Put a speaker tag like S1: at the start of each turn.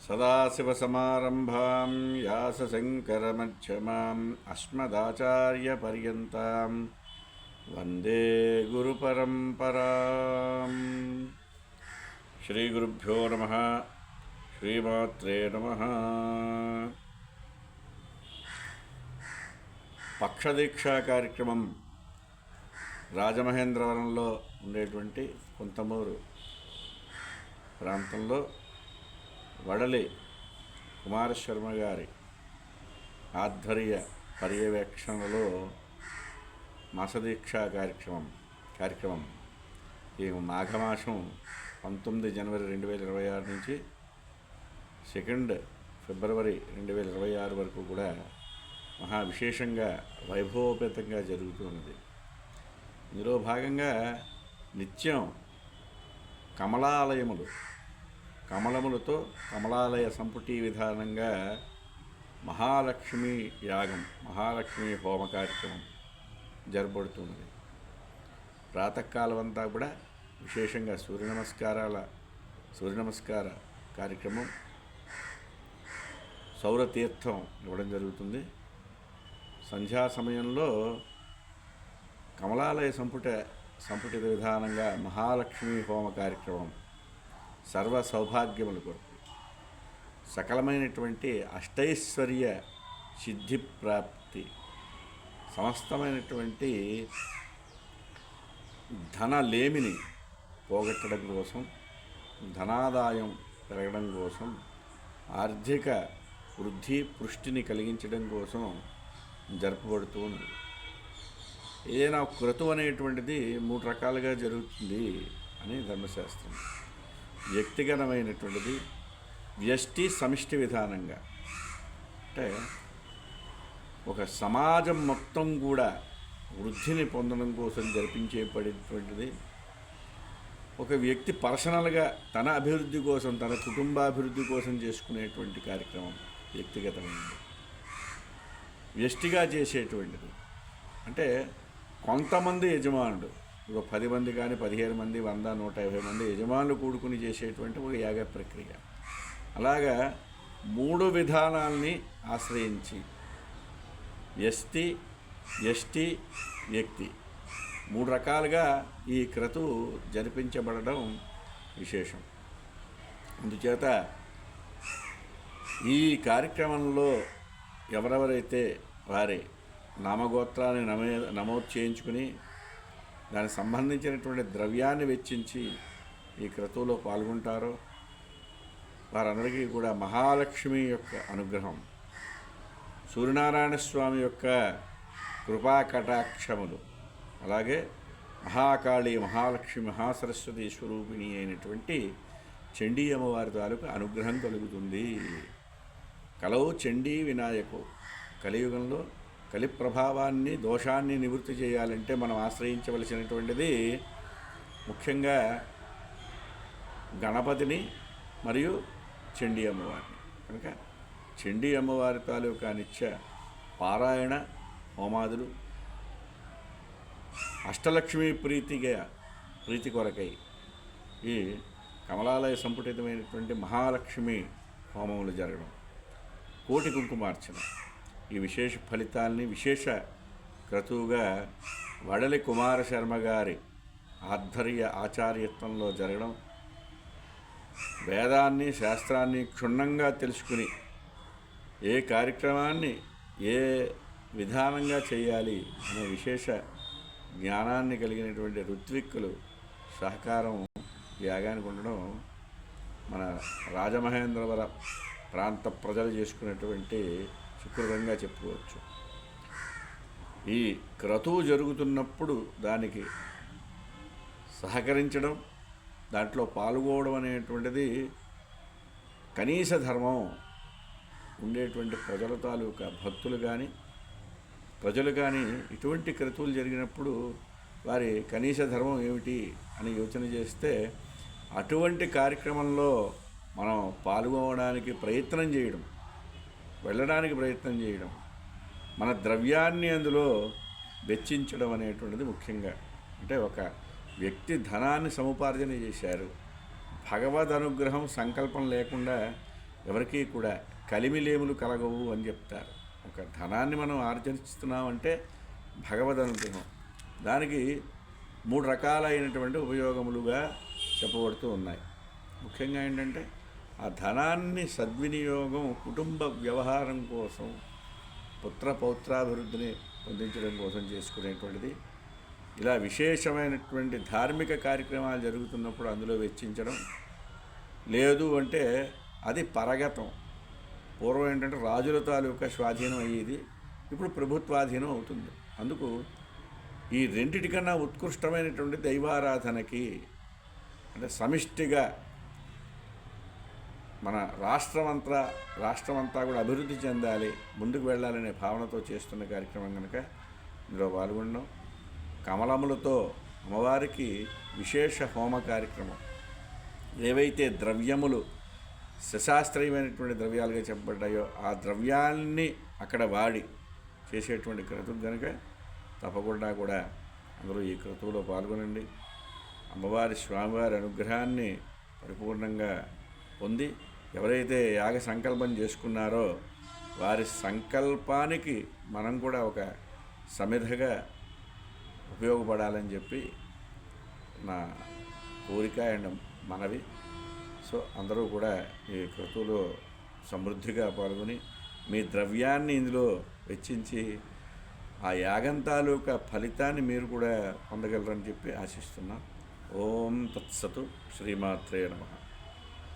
S1: సదాశివసమారంభాం వ్యాసశంకరమధ్యమాం అస్మదాచార్యపర్యంతాం వందే గురుపరంపరాం. శ్రీగురుభ్యో నమః. శ్రీమాత్రే నమః. పక్షదీక్షా కార్యక్రమం రాజమహేంద్రవరంలో ఉండేటువంటి కొంతమూరు ప్రాంతంలో వడలి కుమారశర్మ గారి ఆధ్వర్య పర్యవేక్షణలో మాసదీక్షా కార్యక్రమం ఈ మాఘమాసం 19 జనవరి 2026 నుంచి 2 ఫిబ్రవరి 2026 వరకు కూడా మహా విశేషంగా వైభవోపేతంగా జరుగుతున్నది. ఇందులో భాగంగా నిత్యం కమలములతో కమలాలయ సంపుటి విధానంగా మహాలక్ష్మి యాగం, మహాలక్ష్మి హోమ కార్యక్రమం జరపబడుతున్నది. ప్రాతకాలం అంతా కూడా విశేషంగా సూర్య నమస్కార కార్యక్రమం, సౌరతీర్థం ఇవ్వడం జరుగుతుంది. సంధ్యా సమయంలో కమలాలయ సంపుటిత విధానంగా మహాలక్ష్మి హోమ కార్యక్రమం సర్వ సౌభాగ్యముల కొరకు, సకలమైనటువంటి అష్టైశ్వర్య సిద్ధి ప్రాప్తి, సమస్తమైనటువంటి ధనలేమిని పోగొట్టడం కోసం, ధనాదాయం పెరగడం కోసం, ఆర్థిక వృద్ధి పుష్టిని కలిగించడం కోసం జరపబడుతూ ఉంది. ఏదైనా క్రతువు అనేటువంటిది 3 రకాలుగా జరుగుతుంది అని ధర్మశాస్త్రం. వ్యక్తిగతమైనటువంటిది, వ్యష్టి సమిష్టి విధానంగా, అంటే ఒక సమాజం మొత్తం కూడా వృద్ధిని పొందడం కోసం జరిపించేటువంటిది. ఒక వ్యక్తి పర్సనల్గా తన అభివృద్ధి కోసం, తన కుటుంబాభివృద్ధి కోసం చేసుకునేటువంటి కార్యక్రమం వ్యక్తిగతమైనది. వ్యష్టిగా చేసేటువంటిది అంటే కొంతమంది యజమానుడు, ఒక 10 మంది కానీ 15 మంది 100 150 మంది యజమానులు కూడుకుని చేసేటువంటి ఒక యాగ ప్రక్రియ. అలాగా 3 విధానాల్ని ఆశ్రయించి వ్యష్టి, వ్యక్తి 3 రకాలుగా ఈ క్రతువు జరిపించబడడం విశేషం. అందుచేత ఈ కార్యక్రమంలో ఎవరెవరైతే వారి నామగోత్రాన్ని నమోదు చేయించుకుని దానికి సంబంధించినటువంటి ద్రవ్యాన్ని వెచ్చించి ఈ క్రతువులో పాల్గొంటారో వారందరికీ కూడా మహాలక్ష్మి యొక్క అనుగ్రహం, సూర్యనారాయణ స్వామి యొక్క కృపా కటాక్షములు, అలాగే మహాకాళి, మహాలక్ష్మి, మహాసరస్వతి స్వరూపిణి అయినటువంటి చండీ అమ్మవారి తాలూకు అనుగ్రహం కలుగుతుంది. కలవు చండీ వినాయకు. కలియుగంలో కలి ప్రభావాన్ని, దోషాన్ని నివృత్తి చేయాలంటే మనం ఆశ్రయించవలసినటువంటిది ముఖ్యంగా గణపతిని మరియు చండీ అమ్మవారిని. కనుక చండీ అమ్మవారి తాలూకా నిత్య పారాయణ హోమాదులు, అష్టలక్ష్మి ప్రీతి కొరకై ఈ కమలాలయ సంపుటితమైనటువంటి మహాలక్ష్మి హోమములు జరగడం, కోటి కుంకుమార్చన, ఈ విశేష ఫలితాల్ని విశేష క్రతువుగా వడలి కుమారశర్మ గారి ఆచార్యత్వంలో జరగడం, వేదాన్ని శాస్త్రాన్ని క్షుణ్ణంగా తెలుసుకుని ఏ కార్యక్రమాన్ని ఏ విధానంగా చేయాలి అనే విశేష జ్ఞానాన్ని కలిగినటువంటి ఋత్విక్కులు సహకారం యాగానికి ఉండడం మన రాజమహేంద్రవర ప్రాంత ప్రజలు చేసుకునేటువంటి సుకృతంగా చెప్పుకోవచ్చు. ఈ క్రతువు జరుగుతున్నప్పుడు దానికి సహకరించడం, దాంట్లో పాల్గొనడం అనేటువంటిది కనీస ధర్మం. ఉండేటువంటి ప్రజల తాలూకా భక్తులు కానీ ప్రజలు కానీ ఇటువంటి క్రతువులు జరిగినప్పుడు వారి కనీస ధర్మం ఏమిటి అని యోచన చేస్తే అటువంటి కార్యక్రమంలో మనం పాల్గొనడానికి ప్రయత్నం చేయడం, వెళ్ళడానికి ప్రయత్నం చేయడం, మన ద్రవ్యాన్ని అందులో వెచ్చించడం అనేటువంటిది ముఖ్యంగా. అంటే ఒక వ్యక్తి ధనాన్ని సముపార్జన చేశారు, భగవద్ అనుగ్రహం సంకల్పం లేకుండా ఎవరికీ కూడా కలిమిలేములు కలగవు అని చెప్తారు. ఒక ధనాన్ని మనం ఆర్జిస్తున్నామంటే భగవద్ అనుగ్రహం. దానికి 3 రకాలైనటువంటి ఉపయోగములుగా చెప్పబడుతూ ఉన్నాయి. ముఖ్యంగా ఏంటంటే ఆ ధనాన్ని సద్వినియోగం కుటుంబ వ్యవహారం కోసం, పుత్ర పౌత్రాభివృద్ధిని పొందించడం కోసం చేసుకునేటువంటిది. ఇలా విశేషమైనటువంటి ధార్మిక కార్యక్రమాలు జరుగుతున్నప్పుడు అందులో వెచ్చించడం. లేదు అంటే అది పరగతం. పూర్వం ఏంటంటే రాజుల తాలూకా స్వాధీనం అయ్యేది, ఇప్పుడు ప్రభుత్వాధీనం అవుతుంది. అందుకు ఈ రెండిటికన్నా ఉత్కృష్టమైనటువంటి దైవారాధనకి, అంటే సమిష్టిగా మన రాష్ట్రమంతా కూడా అభివృద్ధి చెందాలి, ముందుకు వెళ్ళాలనే భావనతో చేస్తున్న కార్యక్రమం కనుక ఇందులో పాల్గొనడం. కమలములతో అమ్మవారికి విశేష హోమ కార్యక్రమం. ఏవైతే ద్రవ్యములు సశాస్త్రీయమైనటువంటి ద్రవ్యాలుగా చెప్పబడ్డాయో ఆ ద్రవ్యాల్ని అక్కడ వాడి చేసేటువంటి క్రతువు కనుక తప్పకుండా కూడా అందరూ ఈ క్రతువులో పాల్గొనండి. అమ్మవారి స్వామివారి అనుగ్రహాన్ని పరిపూర్ణంగా పొంది ఎవరైతే యాగ సంకల్పం చేసుకున్నారో వారి సంకల్పానికి మనం కూడా ఒక సమిధగా ఉపయోగపడాలని చెప్పి నా కోరిక అండ్ మనవి. సో అందరూ కూడా ఈ క్రతువులో సమృద్ధిగా పాల్గొని మీ ద్రవ్యాన్ని ఇందులో వెచ్చించి ఆ యాగం తాలూకా ఫలితాన్ని మీరు కూడా పొందగలరని చెప్పి ఆశిస్తున్నాం. ఓం తత్సతు. శ్రీమాత్రే నమః.